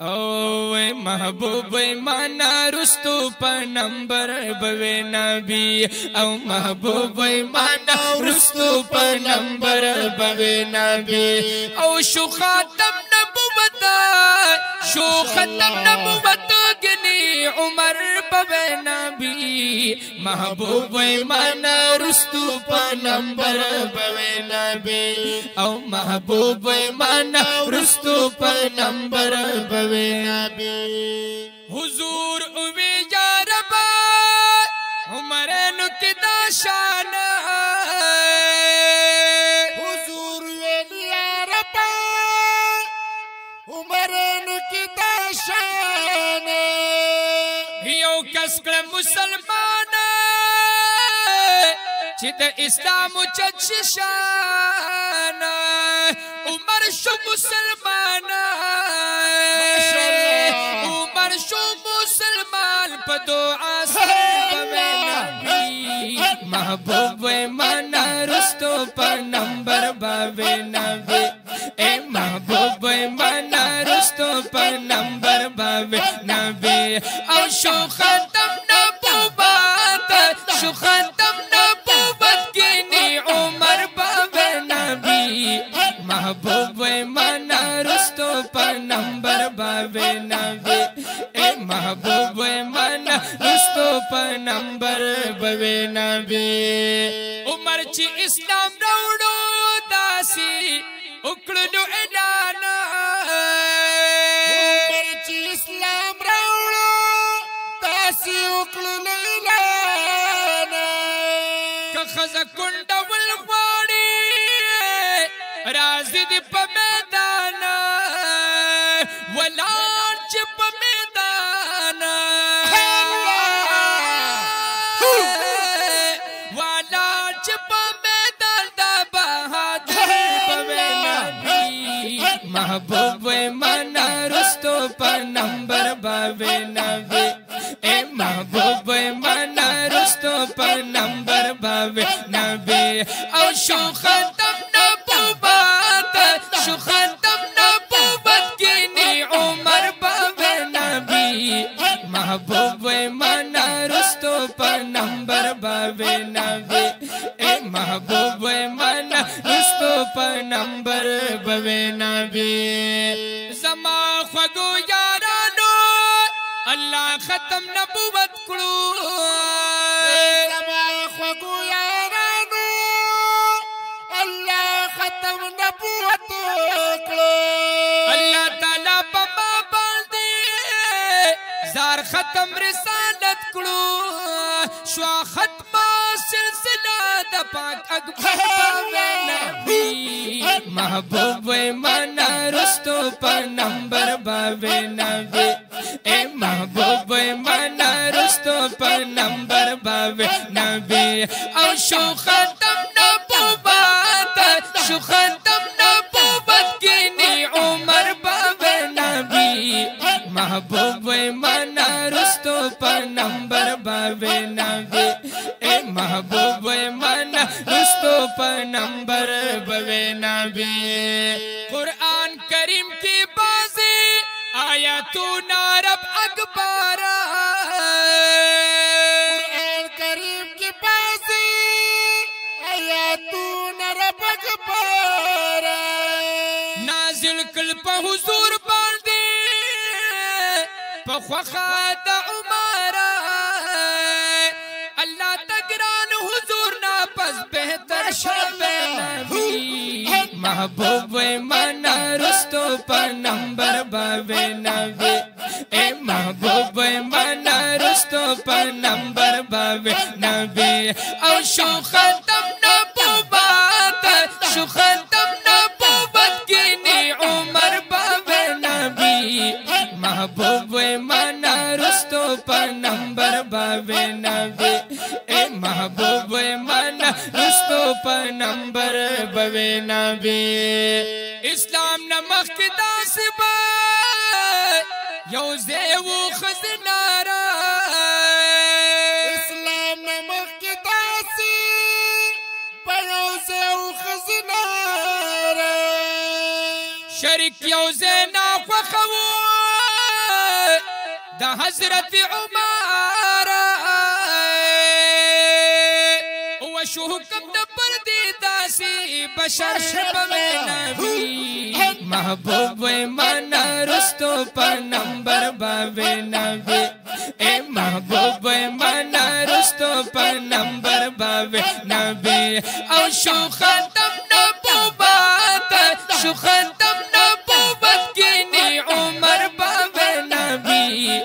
او محبوب مانا رستو پا نمبر بوی نبی او محبوب مانا رستو پا نمبر بوی نبی او شو خاتم نبوت شو ختم نبوت گنی عمر بوی نبی محبوب مانا رستو پا نمبر بوی نبی او محبوب مانا رستو پا نمبر بوی نبی حضور اوی یا ربا عمرینو کی دا شان حضور ویلی یا ربا عمرینو کی دا شان یو کس کل مسلمان چی دا اسلام چچ شان عمر شو مسلمان عمر شو مسلمان پا دعا نبی محبوب مانا رستو پا نمبر بابی نبی اے محبوب مانا رستو پا نمبر بابی نبی او شو ختم نبوبات شو ختم نبوبت کینی عمر بابی نبی محبوب مانا رستو پا نمبر بابی نبی اے محبوب مانا رستو پا نمبر بابی نبی عمر چی اسلام روڑو داسی اکڑنو اعلانا عمر چی اسلام راوڑو داسی اکڑنو اعلانا که خزا کنڈا والغواری رازی دی پا میدانا ولان چی پا میدانا ولان چی پا میدان دا بہادر پا نبی محبوب مانا رستو پا نمبر بابی نبی اے محبوب مانا رستو پا نمبر بابی نبی او شو ختم نبوبات شو ختم نبوبت کینی عمر بابی نبی محبوب مانا رستو پا نمبر بابی نبی اے محبوب مانا رستو پا نمبر بابی نبی زما خوگو یارانو اللہ ختم نبوت کرو زما خوگو یارانو اللہ ختم نبوت کرو اللہ تعالیٰ پا ما باندی زار ختم رسالت کرو شوا ختم سلسلہ دا پاک اکبر بابی نبی محبوب مانا رستو پا نمبر بابی نبی اے محبوب مانا رستو پا نمبر بابی نبی او شو ختم نبوبات شو ختم نبوبت کینی عمر بابی نبی محبوب مانا رستو پا نمبر بابی نبی اے محبوب مانا رستو پا نمبر بابی نبی قرآن کریم کی بازی آیاتونا رب اکبارا قرآن کریم کی بازی آیاتون رب اکبارا نازل کل پا حضور باندی پا خوخا دا عمارا اللہ تگران حضور نا پس بہتر شب نبی محبوب مانا رستو پا نمبر بابی نبی اے محبوب مانا رستو پا نمبر بابی نبی او شو ختم نبوبات شو ختم نبوبت کینی عمر بابی نبی محبوب مانا رستو پا نمبر بابی نبی اے محبوب مانا رستو پا نمبر بابی نبی اسلام نمخ کی داسبا یو زیو خزنارا اسلام نمک کی داسی پیو سے خزنارا شرک یو زینا خوخو دا حضرت عمر وشو حکم دا پردی داسی بشر شبه نبی محبوب وی مانا رستو پا نمبر باوی نبی اے محبوب وی مانا رستو پا نمبر باوی نبی او شو ختم نبوبات شو ختم نبوبت کینی عمر باوی نبی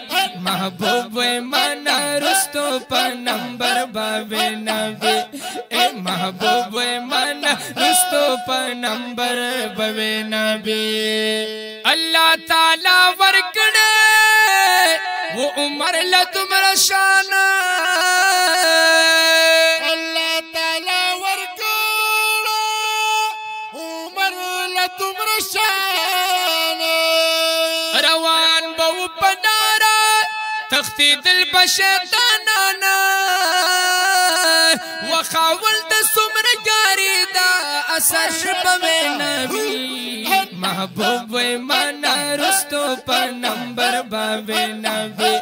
محبوب وی مانا رستو پا نمبر باوی نبی اے محبوب وی مانا رستو پا نمبر باوی نبی اللہ تعالی ورکڑے وہ عمر لتمر شانا اللہ تعالی ورکڑے عمر لتمر شانا روان بو پنارا تختی دل بشیطانانا وخاول دا سمر جاری دا اثر شبه نبی محبوب وی مانا رستو پا نمبر باوی نبی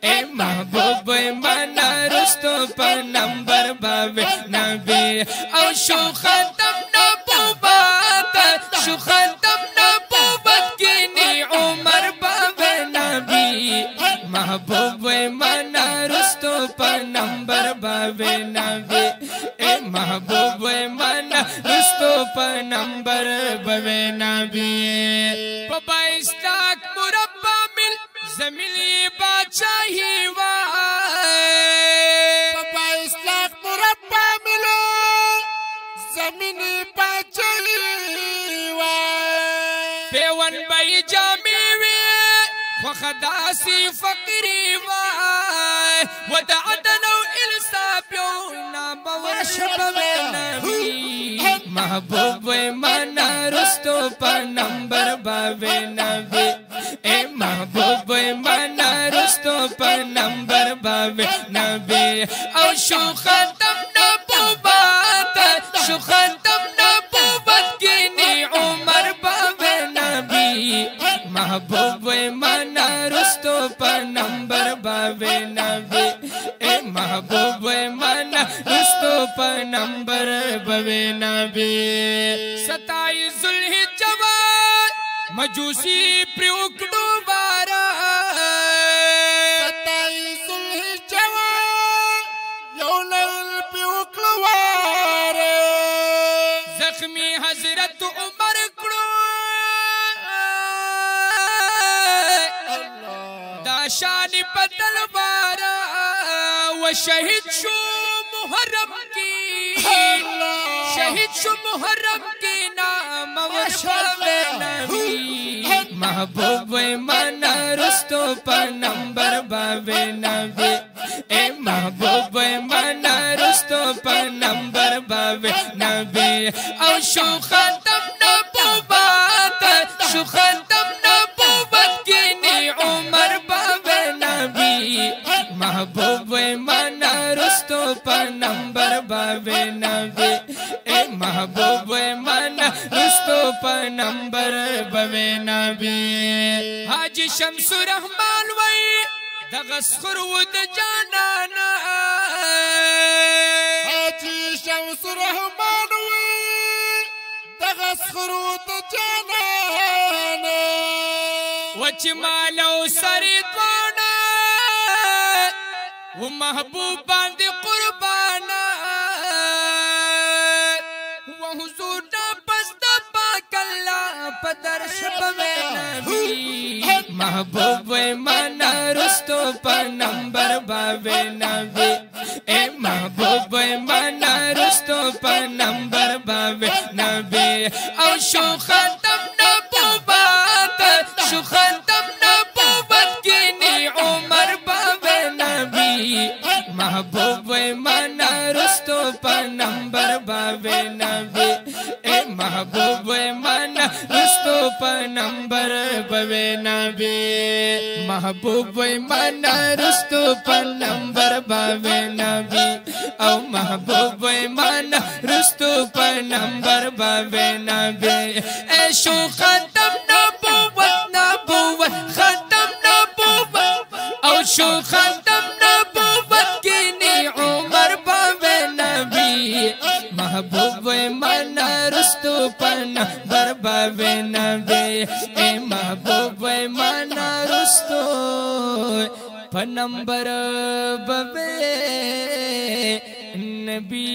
اے محبوب وی مانا رستو پا نمبر باوی نبی او شو ختم نبوبات شو ختم نبوبت کینی عمر باوی نبی محبوب وی مانا رستو پا نمبر باوی نبی اے محبوب وی مانا رستو پا نمبر باوی نبی پا 22 لاکھ مربع مل زمینی باچاہی پا 22 لاکھ مربع ملو زمینی باچاہی پیون بای جامیوی وخداسی فقری ودا عدل و الصاب یونا بورشبه نبی محبوب وی مانا رستو پا نمبر باوی نبی اے محبوب وی مانا رستو پا نمبر باوی نبی او شو ختم نبوبات شو ختم نبوبت کینی عمر باوی نبی محبوب وی مانا رستو پا نمبر باوی نبی اے محبوب وی مانا رستو پا نمبر باوی نبی 27 ذوالحجہ مجوسی پر اکڑو بارا 27 ذوالحجہ یو لیل پہ اکڑو بارا زخمی حضرت عمر کڑو دا شان پتل بارا و شہید شو محرم کی شہید شو محرم کی نام ورشبه نبی محبوب وی مانا رستو پا نمبر باوی نبی اے محبوب وی مانا رستو پا نمبر باوی نبی او شو ختم نبوبات شو ختم نبوبت کینی عمر باوی نبی محبوب وی مانا رستو پا نمبر باوی نبی اے محبوب وی مانا رستو پا نمبر باوی نبی حاجی شمس الرحمن وی دغسخر ود جانانا حاجی شمس الرحمن وی دغسخر ود جانانا وچ مالو سری دوانا و محبوب باندی قربانا و حضور دا پس دا پاک اللہ پدر شبه نبی محبوب وی مانا رستو پا نمبر باوی نبی اے محبوب وی مانا رستو پا نمبر باوی نبی او شو ختم نبوبات شو ختم نبوبت کینی عمر باوی نبی محبوب وی مانا رستو پا نمبر باوی نبی اے محبوب وی مانا رستو پا نمبر باوی نبی محبوب وی مانا رستو پا نمبر باوی نبی او محبوب وی مانا رستو پا نمبر باوی نبی اے شو ختم نبوت نبوت ختم نبوت ए महबूब माना रुस्तो नंबर बबे नबी